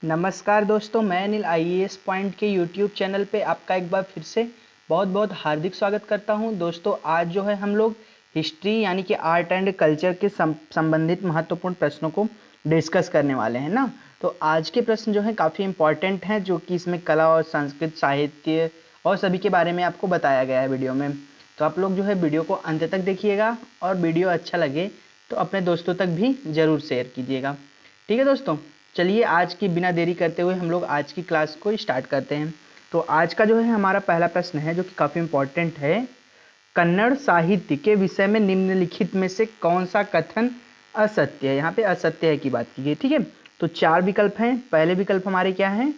नमस्कार दोस्तों, मैं अनिल आईएएस पॉइंट के यूट्यूब चैनल पे आपका एक बार फिर से बहुत बहुत हार्दिक स्वागत करता हूं। दोस्तों आज जो है हम लोग हिस्ट्री यानी कि आर्ट एंड कल्चर के संबंधित महत्वपूर्ण प्रश्नों को डिस्कस करने वाले हैं ना। तो आज के प्रश्न जो है काफ़ी इंपॉर्टेंट हैं, जो कि इसमें कला और संस्कृत साहित्य और सभी के बारे में आपको बताया गया है वीडियो में। तो आप लोग जो है वीडियो को अंत तक देखिएगा और वीडियो अच्छा लगे तो अपने दोस्तों तक भी ज़रूर शेयर कीजिएगा। ठीक है दोस्तों, चलिए आज की बिना देरी करते हुए हम लोग आज की क्लास को स्टार्ट करते हैं। तो आज का जो है हमारा पहला प्रश्न है जो कि काफ़ी इम्पोर्टेंट है। कन्नड़ साहित्य के विषय में निम्नलिखित में से कौन सा कथन असत्य है। यहाँ पे असत्य है की बात की गई। ठीक है, तो चार विकल्प हैं। पहले विकल्प हमारे क्या हैं?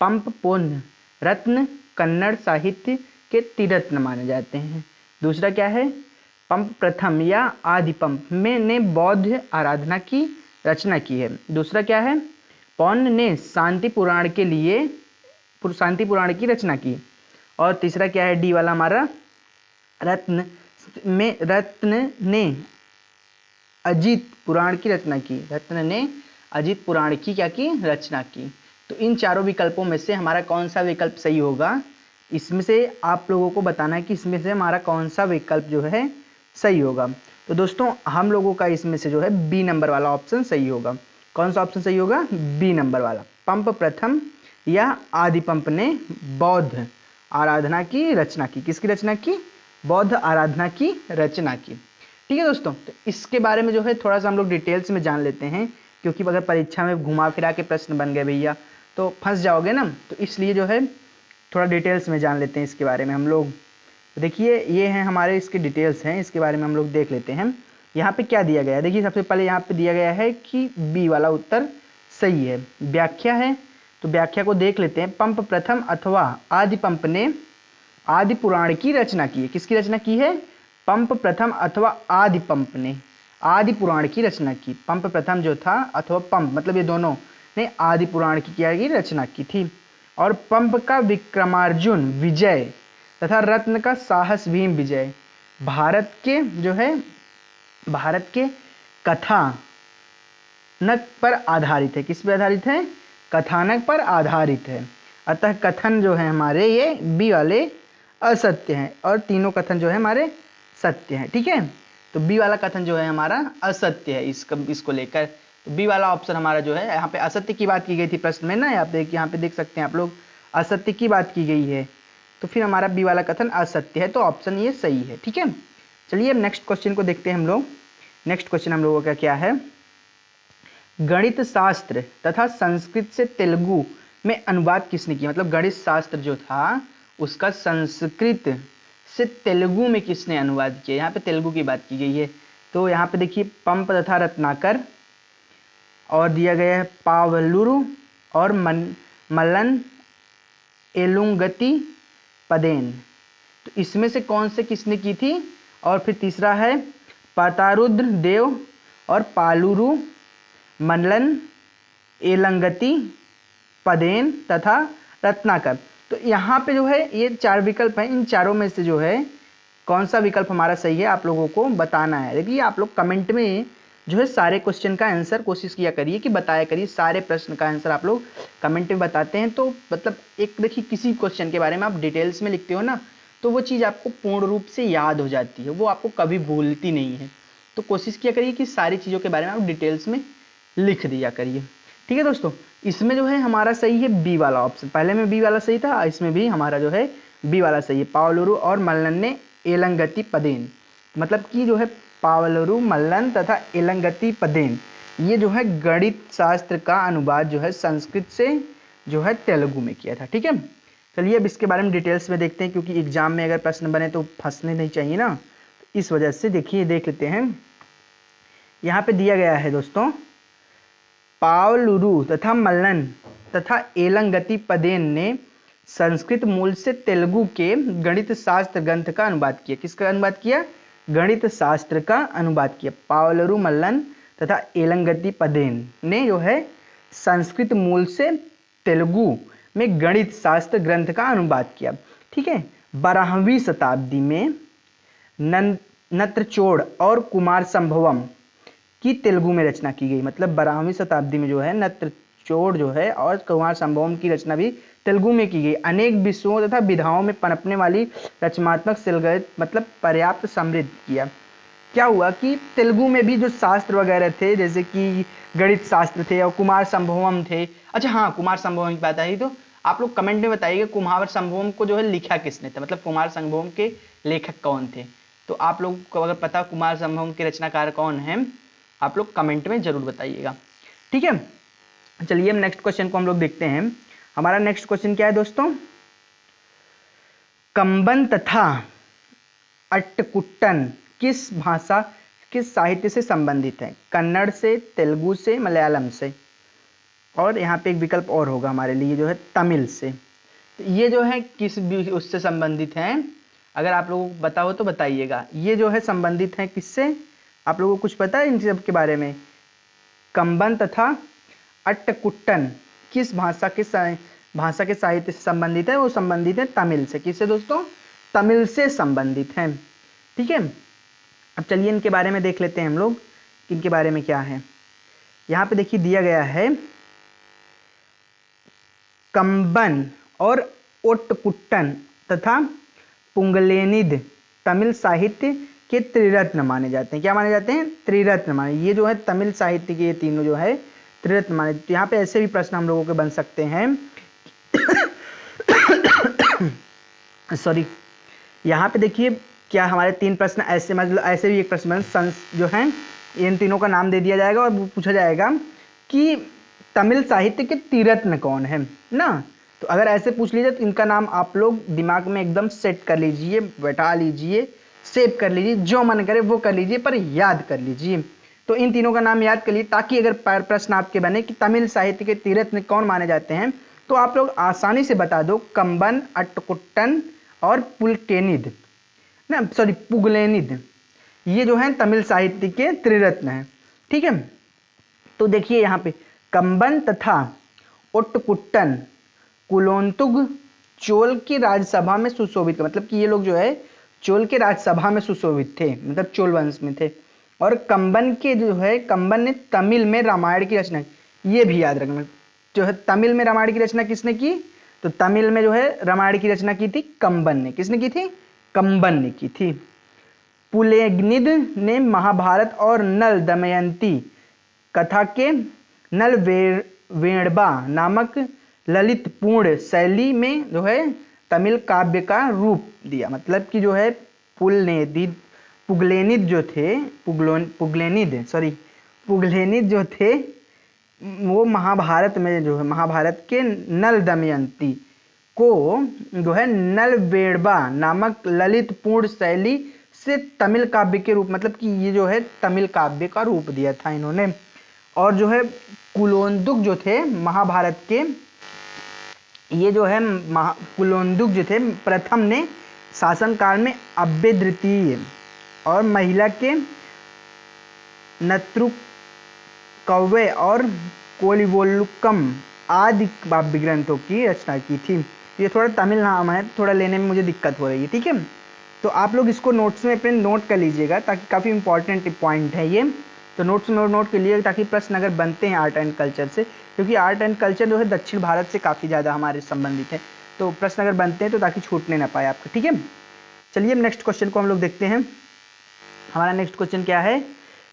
पंप पुण्य रत्न कन्नड़ साहित्य के त्रिरत्न माने जाते हैं। दूसरा क्या है? पंप प्रथम या आदि पंप में ने बौद्ध आराधना की रचना की है। दूसरा क्या है? पौन ने शांति पुराण के लिए शांति पुराण की रचना की। और तीसरा क्या है? डी वाला हमारा रत्न ने अजीत पुराण की रचना की। रत्न ने अजीत पुराण की क्या की? रचना की। तो इन चारों विकल्पों में से हमारा कौन सा विकल्प सही होगा, इसमें से आप लोगों को बताना है कि इसमें से हमारा कौन सा विकल्प जो है सही होगा। तो दोस्तों हम लोगों का इसमें से जो है बी नंबर वाला ऑप्शन सही होगा। कौन सा ऑप्शन सही होगा? बी नंबर वाला। पंप प्रथम या आदि पंप ने बौद्ध आराधना की रचना की। किसकी रचना की? बौद्ध आराधना की रचना की। ठीक है दोस्तों, तो इसके बारे में जो है थोड़ा सा हम लोग डिटेल्स में जान लेते हैं, क्योंकि अगर परीक्षा में घुमा फिरा के प्रश्न बन गए भैया तो फंस जाओगे ना। तो इसलिए जो है थोड़ा डिटेल्स में जान लेते हैं इसके बारे में हम लोग। देखिए ये हैं हमारे इसके डिटेल्स हैं, इसके बारे में हम लोग देख लेते हैं। यहाँ पे क्या दिया गया है? देखिए सबसे पहले यहाँ पे दिया गया है कि बी वाला उत्तर सही है। व्याख्या है, तो व्याख्या को देख लेते हैं। पंप प्रथम अथवा आदि पंप ने आदि पुराण की रचना की है। किसकी रचना की है? पंप प्रथम अथवा आदि पंप ने आदि पुराण की रचना की। पंप प्रथम जो था अथवा पंप मतलब ये दोनों ने आदि पुराण की क्या की रचना की थी। और पंप का विक्रमार्जुन विजय तथा रत्न का साहस भीम विजय भारत के कथानक पर आधारित है। किस पर आधारित है? कथानक पर आधारित है। अतः कथन जो है हमारे ये बी वाले असत्य हैं और तीनों कथन जो है हमारे सत्य हैं। ठीक है, तो बी वाला कथन जो है हमारा असत्य है इसको लेकर। तो बी वाला ऑप्शन हमारा जो है, यहाँ पे असत्य की बात की गई थी प्रश्न में ना। यहाँ पे देख सकते हैं आप लोग, असत्य की बात की गई है, तो फिर हमारा बी वाला कथन असत्य है, तो ऑप्शन ये सही है। ठीक है, चलिए अब नेक्स्ट क्वेश्चन को देखते हैं हम लोग। नेक्स्ट क्वेश्चन हम लोगों का क्या है? गणित शास्त्र तथा संस्कृत से तेलुगु में अनुवाद किसने किया? मतलब गणित शास्त्र जो था उसका संस्कृत से तेलुगु में किसने अनुवाद किया? यहाँ पे तेलुगु की बात की गई है। तो यहाँ पे देखिए पंप तथा रत्नाकर, और दिया गया है पावलुरु और मल्लन एलुंगति पदेन। तो इसमें से कौन से किसने की थी? और फिर तीसरा है पातारुद्र देव और पालुरु मल्लन एलंगति पदेन तथा रत्नाकर। तो यहाँ पे जो है ये चार विकल्प हैं, इन चारों में से जो है कौन सा विकल्प हमारा सही है आप लोगों को बताना है। देखिए आप लोग कमेंट में जो है सारे क्वेश्चन का आंसर कोशिश किया करिए कि बताया करिए। सारे प्रश्न का आंसर आप लोग कमेंट में बताते हैं तो मतलब एक देखिए किसी क्वेश्चन के बारे में आप डिटेल्स में लिखते हो ना, तो वो चीज़ आपको पूर्ण रूप से याद हो जाती है, वो आपको कभी भूलती नहीं है। तो कोशिश किया करिए कि सारी चीज़ों के बारे में आप डिटेल्स में लिख दिया करिए। ठीक है दोस्तों, इसमें जो है हमारा सही है बी वाला ऑप्शन। पहले में बी वाला सही था, इसमें भी हमारा जो है बी वाला सही है। पावलुरु और मल्लन ने एलंगति पदेन, मतलब कि जो है पावलुरु मल्लन तथा एलंगति पदेन ये जो है गणित शास्त्र का अनुवाद जो है संस्कृत से जो है तेलुगु में किया था। ठीक है, चलिए अब इसके बारे में डिटेल्स में देखते हैं, क्योंकि एग्जाम में अगर प्रश्न बने तो फंसने नहीं चाहिए ना, तो इस वजह से देखिए देख लेते हैं। यहाँ पे दिया गया है दोस्तों, पावलुरु तथा मल्लन तथा एलंगति पदेन ने संस्कृत मूल से तेलुगु के गणित शास्त्र ग्रंथ का अनुवाद किया। किसका अनुवाद किया? गणित शास्त्र का अनुवाद किया। पावलुरु मल्लन तथा एलंगति पदेन ने जो है संस्कृत मूल से तेलुगु में गणित शास्त्र ग्रंथ का अनुवाद किया। ठीक है, 12वीं शताब्दी में नत्रचोड़ और कुमार संभवम की तेलुगु में रचना की गई। मतलब 12वीं शताब्दी में जो है चोड़ जो है और कुमार संभवम की रचना भी तेलुगु में की गई। अनेक विषयों तथा विधाओं में पनपने वाली रचनात्मक सिलगत मतलब पर्याप्त समृद्ध किया। क्या हुआ कि तेलुगु में भी जो शास्त्र वगैरह थे, जैसे कि गणित शास्त्र थे और कुमार संभवम थे। अच्छा हाँ, कुमार संभवम की बात आई तो आप लोग कमेंट में बताइए कुमार संभवम को जो है लिखा किसने था, मतलब कुमार संभवम के लेखक कौन थे। तो आप लोग को अगर पता कुमार संभवम के रचनाकार कौन है, आप लोग कमेंट में जरूर बताइएगा। ठीक है, चलिए हम नेक्स्ट क्वेश्चन को हम लोग देखते हैं। हमारा नेक्स्ट क्वेश्चन क्या है दोस्तों, कंबन तथा अट्टकुट्टन किस भाषा किस साहित्य से संबंधित है? कन्नड़ से, तेलुगु से, मलयालम से, और यहाँ पे एक विकल्प और होगा हमारे लिए जो है तमिल से। तो ये जो है किस उससे संबंधित हैं, अगर आप लोगों को पता हो तो बताइएगा। ये जो है संबंधित है किससे, आप लोगों को कुछ पता है इन सब के बारे में? कंबन तथा अट्टकुट्टन किस भाषा के साहित्य से संबंधित है? वो संबंधित है तमिल से। किससे दोस्तों? तमिल से संबंधित है। ठीक है, अब चलिए इनके बारे में देख लेते हैं हम लोग, इनके बारे में क्या है। यहाँ पे देखिए दिया गया है कंबन और ओट्टकुट्टन तथा पुंगलेनिद तमिल साहित्य के त्रिरत्न माने जाते हैं। क्या माने जाते हैं? त्रिरत्न माने। ये जो है तमिल साहित्य के ये तीनों जो है त्रिरत्न माने। तो यहाँ पे ऐसे भी प्रश्न हम लोगों के बन सकते हैं सॉरी, यहाँ पे देखिए क्या हमारे तीन प्रश्न ऐसे, मतलब ऐसे भी एक प्रश्न जो है इन तीनों का नाम दे दिया जाएगा और पूछा जाएगा कि तमिल साहित्य के त्रिरत्न कौन है ना। तो अगर ऐसे पूछ लीजिए तो इनका नाम आप लोग दिमाग में एकदम सेट कर लीजिए, बैठा लीजिए, सेव कर लीजिए, जो मन करे वो कर लीजिए, पर याद कर लीजिए। तो इन तीनों का नाम याद कर लीजिए, ताकि अगर प्रश्न आपके बने कि तमिल साहित्य के त्रिरत्न कौन माने जाते हैं, तो आप लोग आसानी से बता दो कंबन, अट्टकुट्टन और पुलकेनिद ना, सॉरी पुगलेनिद, ये जो है तमिल साहित्य के त्रिरत्न हैं। ठीक है, तो देखिए यहाँ पे कंबन तथा ओट्टकुट्टन कुलोत्तुंग चोल की राज्यसभा में सुशोभित, मतलब कि ये लोग जो है चोल के राज्यसभा में सुशोभित थे, मतलब चोल वंश में थे। और कंबन के जो है, कंबन ने तमिल में रामायण की रचना, ये भी याद रखना, जो है तमिल में रामायण की रचना किसने की? तो तमिल में जो है रामायण की रचना की थी कंबन ने। किसने की थी? कंबन ने की थी। पुलेग्निद ने महाभारत और नल दमयंती कथा के नल वेणबा नामक ललितपूर्ण शैली में जो है तमिल काव्य का रूप दिया। मतलब कि जो है पुगलेनिद जो थे, पुगलेनिद जो थे वो महाभारत में जो है, महाभारत के नल दमयंती को जो है नल वेणबा नामक ललितपूर्ण शैली से तमिल काव्य के रूप, मतलब कि ये जो है तमिल काव्य का रूप दिया था इन्होंने। और जो है कुलोत्तुंग जो थे महाभारत के, ये जो है कुलोत्तुंग जो थे प्रथम ने शासनकाल में अव्य द्वितीय और महिला के नत्रुकव्य और कोलिवोल्लुकम आदि काव्य ग्रंथों की रचना की थी। ये थोड़ा तमिल नाम है, थोड़ा लेने में मुझे दिक्कत हो रही है। ठीक है, तो आप लोग इसको नोट्स में अपने नोट कर लीजिएगा, ताकि काफ़ी इंपॉर्टेंट पॉइंट है ये। तो नोट्स में नोट कर लीजिएगा, ताकि प्रश्न अगर बनते हैं आर्ट एंड कल्चर से, क्योंकि आर्ट एंड कल्चर जो है दक्षिण भारत से काफ़ी ज़्यादा हमारे संबंधित है, तो प्रश्न अगर बनते हैं तो ताकि छूटने ना पाए आपका। ठीक है, चलिए नेक्स्ट क्वेश्चन को हम लोग देखते हैं। हमारा नेक्स्ट क्वेश्चन क्या है,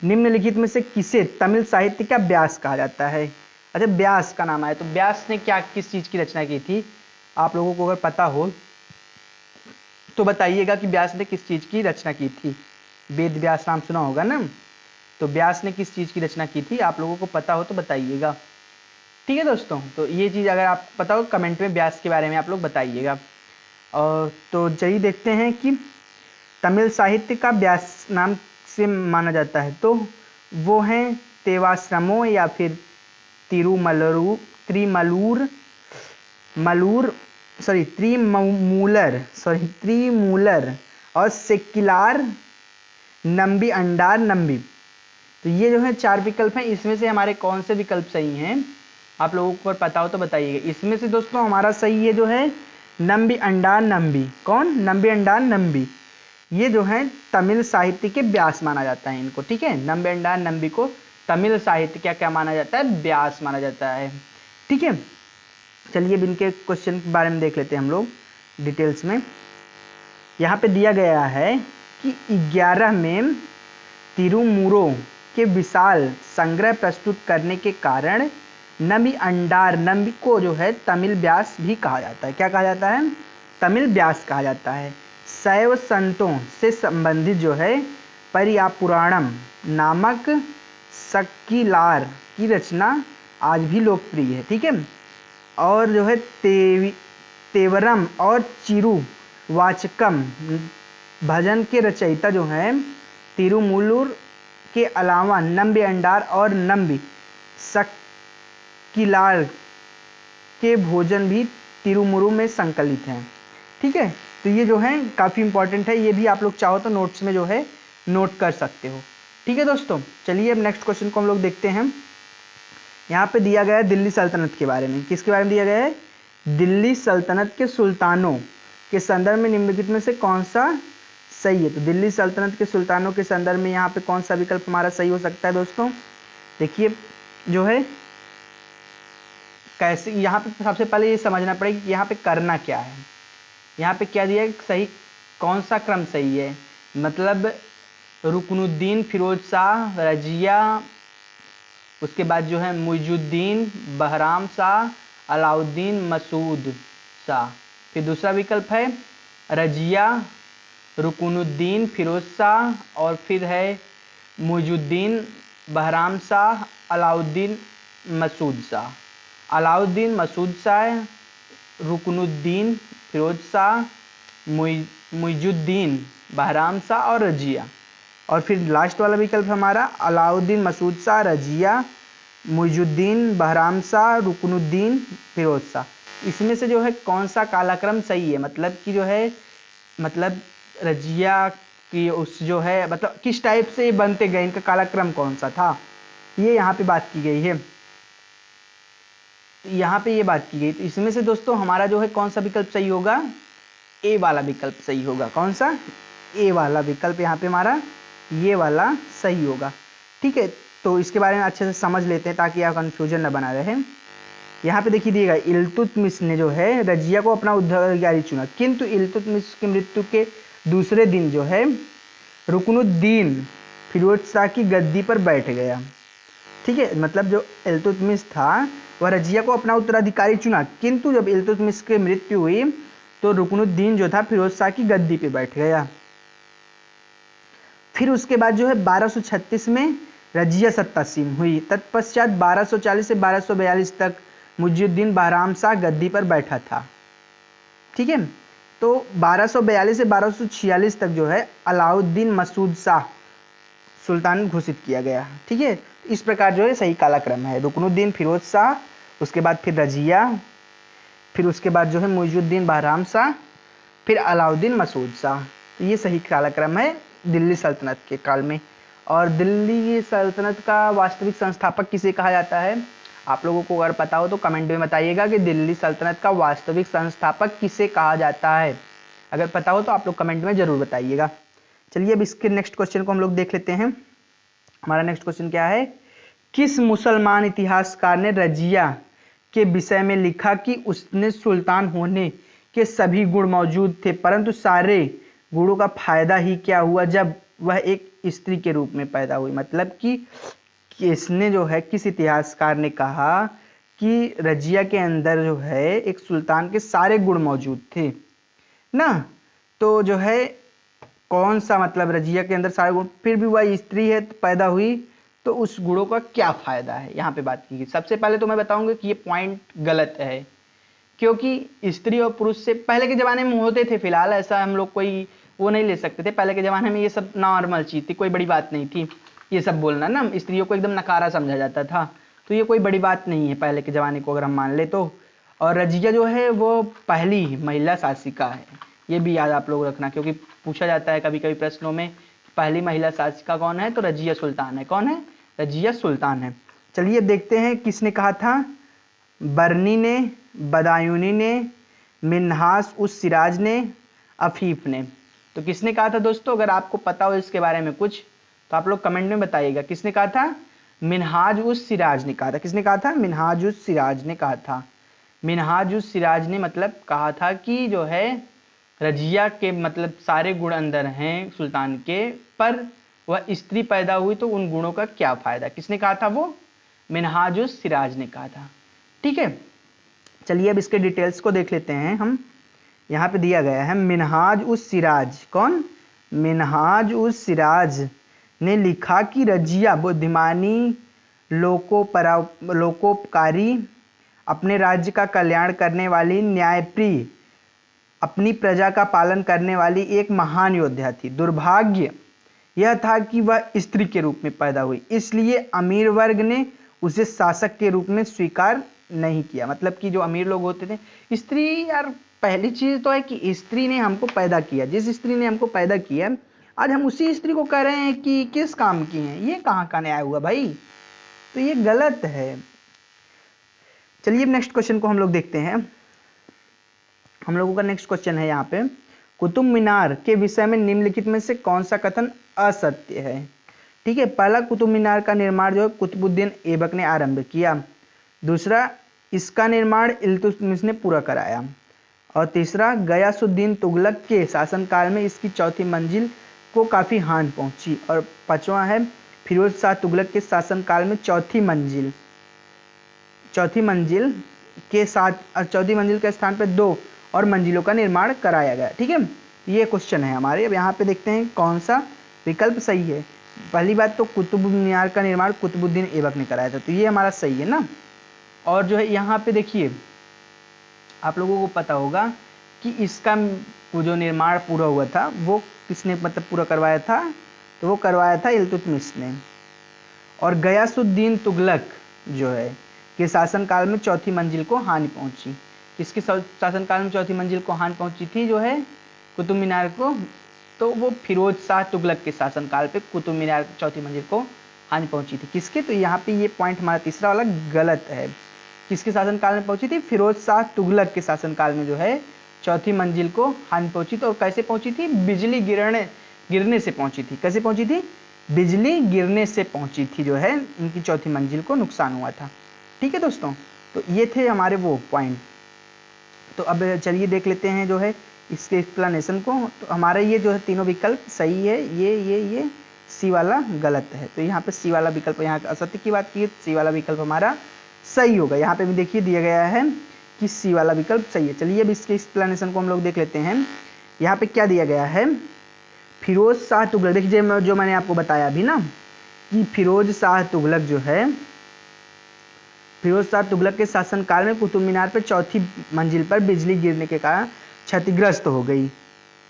निम्नलिखित में से किसे तमिल साहित्य का व्यास कहा जाता है? अच्छा, व्यास का नाम आया, तो व्यास ने क्या किस चीज़ की रचना की थी? आप लोगों को अगर पता हो तो बताइएगा कि व्यास ने किस चीज़ की रचना की थी। वेद व्यास नाम सुना होगा ना, तो व्यास ने किस चीज़ की रचना की थी, आप लोगों को पता हो तो बताइएगा। ठीक है दोस्तों, तो ये चीज़ अगर आप पता हो कमेंट में व्यास के बारे में आप लोग बताइएगा। और तो चलिए देखते हैं कि तमिल साहित्य का व्यास नाम से माना जाता है, तो वो हैं तेवाश्रमो या फिर त्रिमूलर और सेक्युलर नंबी अंडार नंबी। तो ये जो है चार विकल्प हैं, इसमें से हमारे कौन से विकल्प सही हैं आप लोगों को पता हो तो बताइएगा। इसमें से दोस्तों हमारा सही है जो है नंबी अंडार नंबी। कौन? नंबी अंडार नंबी। ये जो है तमिल साहित्य के व्यास माना जाता है इनको। ठीक है, नंबी अंडार नंबी को तमिल साहित्य क्या क्या माना जाता है? व्यास माना जाता है। ठीक है, चलिए अब इनके क्वेश्चन के बारे में देख लेते हैं हम लोग डिटेल्स में। यहाँ पे दिया गया है कि 11 में तिरुमुरो के विशाल संग्रह प्रस्तुत करने के कारण नंबी अंडार, नंबी को जो है तमिल व्यास भी कहा जाता है। क्या कहा जाता है? तमिल व्यास कहा जाता है। शैव संतों से संबंधित जो है परियापुराणम नामक सक्कीलार की रचना आज भी लोकप्रिय है। ठीक है, और जो है तेवरम और चिरू वाचकम भजन के रचयिता जो हैं तिरुमुलुर के अलावा नंबी अंडार और नंबी सक्कीलार के भोजन भी तिरुमुरु में संकलित हैं। ठीक है, तो ये जो है काफ़ी इंपॉर्टेंट है, ये भी आप लोग चाहो तो नोट्स में जो है नोट कर सकते हो। ठीक है दोस्तों, चलिए अब नेक्स्ट क्वेश्चन को हम लोग देखते हैं। यहाँ पे दिया गया है दिल्ली सल्तनत के बारे में। किसके बारे में दिया गया है? दिल्ली सल्तनत के सुल्तानों के संदर्भ में निम्नलिखित में से कौन सा सही है? तो दिल्ली सल्तनत के सुल्तानों के संदर्भ में यहाँ पे कौन सा विकल्प हमारा सही हो सकता है दोस्तों? देखिए जो है कैसे, यहाँ पे सबसे पहले ये समझना पड़ेगा कि यहाँ पे करना क्या है। यहाँ पे क्या दिया है सही, कौन सा क्रम सही है? मतलब रुकनुद्दीन फिरोज शाह रजिया, उसके बाद जो है मुइजुद्दीन बहराम शाह, अलाउद्दीन मसूद शाह। फिर दूसरा विकल्प है रजिया, रुकनुद्दीन फिरोज शाह, और फिर है मुइजुद्दीन बहराम शाह, अलाउद्दीन मसूद शाह। अलाउद्दीन मसूद शाह, रुकनुद्दीन फिरोज शाह, मुइजुद्दीन बहराम शाह और रजिया। और फिर लास्ट वाला विकल्प हमारा अलाउद्दीन मसूद शाह, रजिया, मुइजुद्दीन बहराम शाह, रुकनुद्दीन फिरोज शाह। इसमें से जो है कौन सा कालक्रम सही है? मतलब कि जो है मतलब रजिया की उस जो है मतलब किस टाइप से बनते गए, इनका कालक्रम कौन सा था, ये यहाँ पे बात की गई है। यहाँ पे ये बात की गई। तो इसमें से दोस्तों हमारा जो है कौन सा विकल्प सही होगा? ए वाला विकल्प सही होगा। कौन सा? ए वाला विकल्प यहाँ पे हमारा ये वाला सही होगा। ठीक है, तो इसके बारे में अच्छे से समझ लेते हैं ताकि आप कंफ्यूजन न बना रहे। यहाँ पे देखिए दिएगा इल्तुतमिश ने जो है रजिया को अपना उत्तराधिकारी चुना, किंतु इल्तुतमिश की मृत्यु के दूसरे दिन जो है रुकनुद्दीन फिरोज शाह की गद्दी पर बैठ गया। ठीक है, मतलब जो इल्तुतमिश था वह रजिया को अपना उत्तराधिकारी चुना, किंतु जब इल्तुतमिश की मृत्यु हुई तो रुकनुद्दीन जो था फिरोज शाह की गद्दी पे बैठ गया। फिर उसके बाद जो है 1236 में रजिया सत्तासीन हुई। तत्पश्चात 1240 से 1242 तक मुइजुद्दीन बहराम शाह गद्दी पर बैठा था। ठीक है, तो 1242 से 1246 तक जो है अलाउद्दीन मसूद शाह सुल्तान घोषित किया गया। ठीक है, इस प्रकार जो है सही कालक्रम है। रुकनुद्दीन फिरोज शाह, उसके बाद फिर रजिया, फिर उसके बाद जो है मुइजुद्दीन बहराम शाह, फिर अलाउद्दीन मसूद शाह। तो ये सही कालक्रम है दिल्ली सल्तनत के काल में। और दिल्ली सल्तनत का वास्तविक संस्थापक किसे कहा जाता है? आप लोगों को अगर पता हो तो कमेंट में बताइएगा कि दिल्ली सल्तनत का वास्तविक संस्थापक किसे कहा जाता है। अगर पता हो तो आप लोग कमेंट में जरूर बताइएगा। चलिए अब इसके नेक्स्ट क्वेश्चन को हम लोग देख लेते हैं। हमारा नेक्स्ट क्वेश्चन क्या है? किस मुसलमान इतिहासकार ने रजिया के विषय में लिखा कि उसने सुल्तान होने के सभी गुण मौजूद थे, परंतु सारे गुणों का फायदा ही क्या हुआ जब वह एक स्त्री के रूप में पैदा हुई? मतलब कि इसने जो है किस इतिहासकार ने कहा कि रजिया के अंदर जो है एक सुल्तान के सारे गुण मौजूद थे ना, तो जो है कौन सा मतलब रजिया के अंदर सारे गुण, फिर भी वह स्त्री है तो पैदा हुई, तो उस गुणों का क्या फायदा है, यहाँ पे बात की गई। सबसे पहले तो मैं बताऊंगा कि ये पॉइंट गलत है, क्योंकि स्त्री और पुरुष से पहले के ज़माने में होते थे, फिलहाल ऐसा हम लोग कोई वो नहीं ले सकते थे। पहले के ज़माने में ये सब नॉर्मल चीज़ थी, कोई बड़ी बात नहीं थी ये सब बोलना ना, स्त्रियों को एकदम नकारा समझा जाता था, तो ये कोई बड़ी बात नहीं है पहले के ज़माने को अगर हम मान ले तो। और रजिया जो है वो पहली महिला शासिका है, ये भी याद आप लोग रखना, क्योंकि पूछा जाता है कभी कभी प्रश्नों में पहली महिला शासिका कौन है, तो रजिया सुल्तान है। कौन है? रजिया सुल्तान है। चलिए देखते हैं किसने कहा था। बरनी ने, बदायूनी ने, मिन्हास उस सिराज ने, अफीफ ने। तो किसने कहा था दोस्तों? अगर आपको पता हो इसके बारे में कुछ तो आप लोग कमेंट में बताइएगा। किसने कहा था? मिनहाज उस सिराज ने कहा था। किसने कहा था? मिनहाज उस सिराज ने कहा था। मिनहाज उस सिराज ने मतलब कहा था कि जो है रजिया के मतलब सारे गुण अंदर हैं सुल्तान के, पर वह स्त्री पैदा हुई तो उन गुणों का क्या फायदा। किसने कहा था? वो मिनहाज उस सिराज ने कहा था। ठीक है, चलिए अब इसके डिटेल्स को देख लेते हैं हम। यहाँ पे दिया गया है मिनहाज उस सिराज, कौन? मिनहाज उस सिराज ने लिखा कि रजिया बुद्धिमानी, लोकोपकारी, अपने राज्य का कल्याण करने वाली, न्यायप्रिय, अपनी प्रजा का पालन करने वाली एक महान योद्धा थी। दुर्भाग्य यह था कि वह स्त्री के रूप में पैदा हुई, इसलिए अमीर वर्ग ने उसे शासक के रूप में स्वीकार नहीं किया। मतलब कि जो अमीर लोग होते थे, स्त्री, यार पहली चीज तो है कि स्त्री ने हमको पैदा किया, जिस स्त्री ने हमको पैदा किया आज हम उसी स्त्री को कह रहे हैं कि किस काम की है, ये कहाँ का न्याय हुआ भाई? तो ये गलत है। चलिए नेक्स्ट क्वेश्चन को हम लोग देखते हैं। हम लोगों का नेक्स्ट क्वेश्चन है यहाँ पे, कुतुब मीनार के विषय में निम्नलिखित में से कौन सा कथन असत्य है? ठीक है, पहला, कुतुब मीनार का निर्माण जो है कुतुबुद्दीन ऐबक ने आरंभ किया। दूसरा, इसका निर्माण इल्तुतमिश ने पूरा कराया। और तीसरा, गयासुद्दीन तुगलक के शासनकाल में इसकी चौथी मंजिल को काफ़ी हानि पहुंची। और पांचवा है, फिरोज शाह तुगलक के शासनकाल में चौथी मंजिल के स्थान पर 2 और मंजिलों का निर्माण कराया गया। ठीक है, ये क्वेश्चन है हमारे। अब यहाँ पे देखते हैं कौन सा विकल्प सही है। पहली बात तो कुतुब मीनार का निर्माण कुतुबुद्दीन ऐबक ने कराया था, तो ये हमारा सही है ना। और जो है यहाँ पे देखिए, आप लोगों को पता होगा कि इसका जो निर्माण पूरा हुआ था वो किसने मतलब पूरा करवाया था? तो वो करवाया था इल्तुतमिश ने। और गयासुद्दीन तुगलक जो है के शासनकाल में चौथी मंजिल को हानि पहुंची। किसके शासनकाल में चौथी मंजिल को हानि पहुंची थी जो है कुतुब मीनार को? तो वो फिरोज शाह तुगलक के शासनकाल पे कुतुब मीनार की चौथी मंजिल को हानि पहुंची थी। किसके? तो यहाँ पे ये पॉइंट हमारा तीसरा वाला गलत है। किसके शासनकाल में पहुंची थी? फिरोज शाह तुगलक के शासनकाल में जो है चौथी मंजिल को हानि पहुंची थी। और कैसे पहुंची थी? बिजली गिरने से पहुंची थी। कैसे पहुंची थी? बिजली गिरने से पहुंची थी जो है इनकी चौथी मंजिल को नुकसान हुआ था। ठीक है दोस्तों, तो ये थे हमारे वो पॉइंट। तो अब चलिए देख लेते हैं जो है इसके एक्सप्लेनेशन को। तो हमारे ये जो है तीनों विकल्प सही है, ये सी वाला गलत है। तो यहाँ पे सी वाला विकल्प, यहाँ असत्य की बात की, सी वाला विकल्प हमारा सही होगा। यहाँ पे भी देखिए दिया गया है कि सी वाला विकल्प सही है। चलिए अब इसके एक्सप्लेनेशन को हम लोग देख लेते हैं। यहाँ पे क्या दिया गया है? फिरोज शाह तुगलक, देखिए जो मैंने आपको बताया अभी ना कि फिरोज शाह तुगलक के शासनकाल में कुतुब मीनार पर चौथी मंजिल पर बिजली गिरने के कारण क्षतिग्रस्त हो गई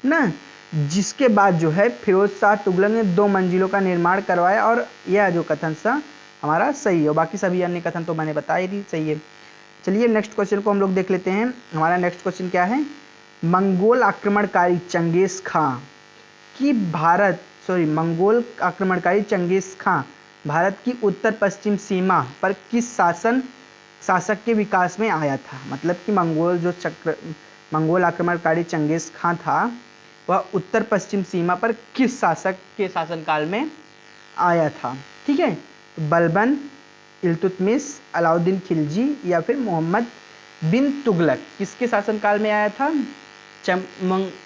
ना, जिसके बाद जो है फिरोज शाह तुगलक ने 2 मंजिलों का निर्माण करवाया। और यह जो कथन सा हमारा सही है, बाकी सभी अन्य कथन तो मैंने बताई दी सही है। चलिए नेक्स्ट क्वेश्चन को हम लोग देख लेते हैं। हमारा नेक्स्ट क्वेश्चन क्या है? मंगोल आक्रमणकारी चंगेज खां भारत की उत्तर पश्चिम सीमा पर किस शासक के विकास में आया था? मतलब कि मंगोल आक्रमणकारी चंगेज खां था, वह उत्तर पश्चिम सीमा पर किस शासक के शासनकाल में आया था? ठीक है, बलबन, इल्तुतमिश, अलाउद्दीन खिलजी या फिर मोहम्मद बिन तुगलक, किसके शासनकाल में आया था?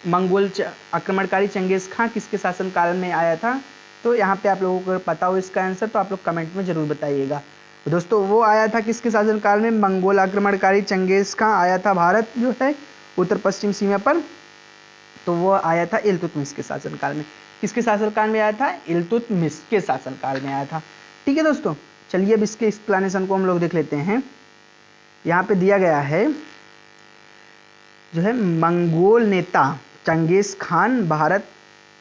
मंगोल आक्रमणकारी चंगेज खां किसके शासनकाल में आया था? तो यहाँ पे आप लोगों को पता हो इसका आंसर तो आप लोग कमेंट में जरूर बताइएगा। तो दोस्तों वो आया था किसके शासनकाल में? मंगोल आक्रमणकारी चंगेज खां आया था भारत जो है उत्तर पश्चिम सीमा पर, तो वो आया था इल्तुतमिश के शासनकाल में। किसके शासनकाल में आया था? इल्तुतमिश के शासनकाल में आया था। ठीक है दोस्तों, चलिए अब इसके एक्सप्लेनेशन को हम लोग देख लेते हैं। यहाँ पे दिया गया है जो है मंगोल नेता चंगेज खान भारत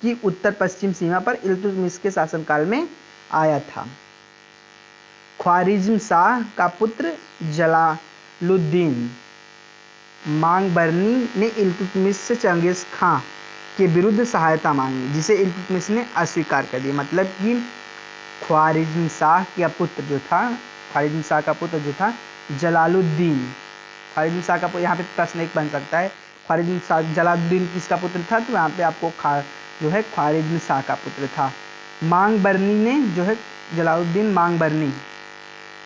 की उत्तर पश्चिम सीमा पर इल्तुतमिश के शासनकाल में आया था। ख्वारिज़्म शाह का पुत्र जलालुद्दीन मांगबरनी ने इल्तुतमिश से चंगेज खां के विरुद्ध सहायता मांगी, जिसे इल्तुतमिश ने अस्वीकार कर दिया। मतलब कि ख्वारिज़्म शाह का पुत्र जो था जलालुद्दीन, ख्वारिज़्म शाह का, यहाँ पे प्रश्न एक बन सकता है जलालुद्दीन किसका पुत्र था? तो यहाँ पे आपको जो है ख्वारिज़्म शाह का पुत्र था। मांगबरनी ने जो है, जलालुद्दीन मांगबरनी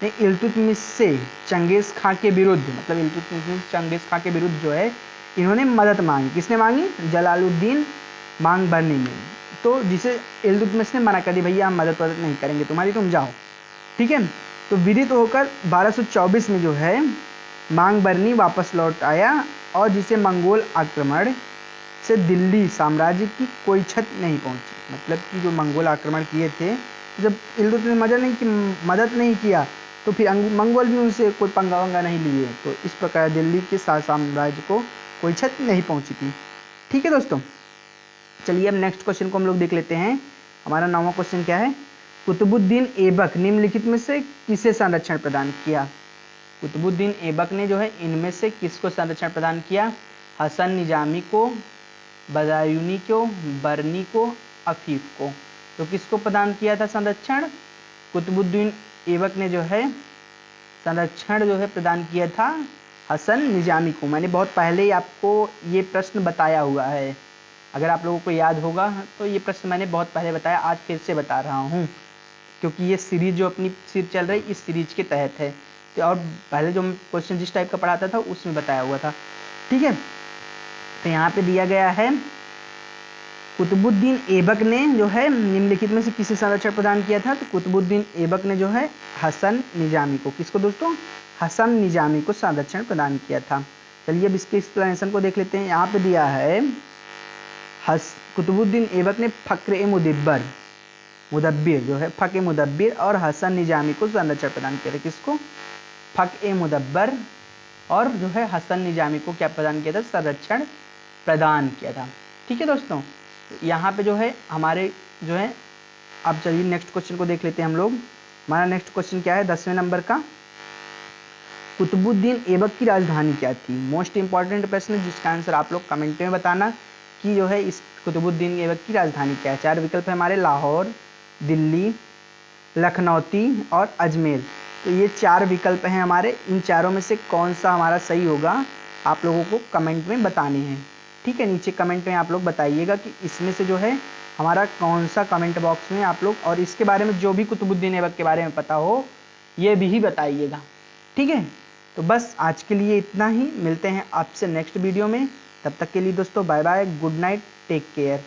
ने इल्तुतमिश से चंगेज़ खां के विरुद्ध, मतलब इल्तुतमिश ने चंगेज़ खां के विरुद्ध जो है इन्होंने मदद मांगी। किसने मांगी? जलालुद्दीन मांगबरनी ने। तो जिसे इल्तुतमिश ने मना कर दी, भैया हम मदद नहीं करेंगे तुम्हारी, तुम जाओ। ठीक है, तो विदित होकर 1224 में जो है मांगबरनी वापस लौट आया और जिसे मंगोल आक्रमण से दिल्ली साम्राज्य की कोई क्षति नहीं पहुंची। मतलब कि जो मंगोल आक्रमण किए थे, जब इल्तुतमिश ने मदद नहीं किया तो फिर मंगोल भी उनसे कोई पंगा वंगा नहीं लिए, तो इस प्रकार दिल्ली के साम्राज्य को कोई क्षति नहीं पहुंची थी। ठीक है दोस्तों, चलिए अब नेक्स्ट क्वेश्चन को हम लोग देख लेते हैं। हमारा 9वां क्वेश्चन क्या है? कुतुबुद्दीन ऐबक निम्नलिखित में से किसे संरक्षण प्रदान किया? कुतुबुद्दीन ऐबक ने जो है इनमें से किसको संरक्षण प्रदान किया? हसन निजामी को, बदायूनी को, बरनी को, अफीफ को। तो किसको प्रदान किया था संरक्षण? कुतुबुद्दीन ऐबक ने जो है संरक्षण जो है प्रदान किया था हसन निजामी को। मैंने बहुत पहले ही आपको ये प्रश्न बताया हुआ है, अगर आप लोगों को याद होगा तो ये प्रश्न मैंने बहुत पहले बताया, आज फिर से बता रहा हूँ क्योंकि ये सीरीज जो अपनी सीरीज चल रही इस सीरीज के तहत है। तो और पहले जो क्वेश्चन जिस टाइप का पढ़ाता था उसमें बताया हुआ था। ठीक है, तो यहाँ पे दिया गया है कुतुबुद्दीन ऐबक ने जो है निम्नलिखित में से किसे संरक्षण प्रदान किया था? तो कुतुबुद्दीन ऐबक ने जो है हसन निजामी को, किसको दोस्तों? हसन निजामी को संरक्षण प्रदान किया था। चलिए अब इसके एक्सप्लेनेशन को देख लेते हैं। यहाँ पे दिया है कुतुबुद्दीन ऐबक ने मुदब्बिर जो है मुदब्बिर और हसन निजामी को संरक्षण प्रदान किया था। किसको? मुदब्बर और जो है हसन निजामी को क्या प्रदान किया था? संरक्षण प्रदान किया था। ठीक है दोस्तों, यहाँ पे जो है हमारे जो है, अब चलिए नेक्स्ट क्वेश्चन को देख लेते हैं हम लोग। हमारा नेक्स्ट क्वेश्चन क्या है 10वें नंबर का? कुतुबुद्दीन ऐबक की राजधानी क्या थी? मोस्ट इंपॉर्टेंट प्रश्न है जिसका आंसर आप लोग कमेंट में बताना कि जो है इस कुतुबुद्दीन ऐबक की राजधानी क्या है। 4 विकल्प है हमारे, लाहौर, दिल्ली, लखनौती और अजमेर। तो ये 4 विकल्प हैं हमारे, इन चारों में से कौन सा हमारा सही होगा आप लोगों को कमेंट में बताने हैं। ठीक है, नीचे कमेंट में आप लोग बताइएगा कि इसमें से जो है हमारा कौन सा, कमेंट बॉक्स में आप लोग, और इसके बारे में जो भी कुतुबुद्दीन ऐबक के बारे में पता हो ये भी बताइएगा। ठीक है, तो बस आज के लिए इतना ही, मिलते हैं आपसे नेक्स्ट वीडियो में। तब तक के लिए दोस्तों bye bye, good night, take care.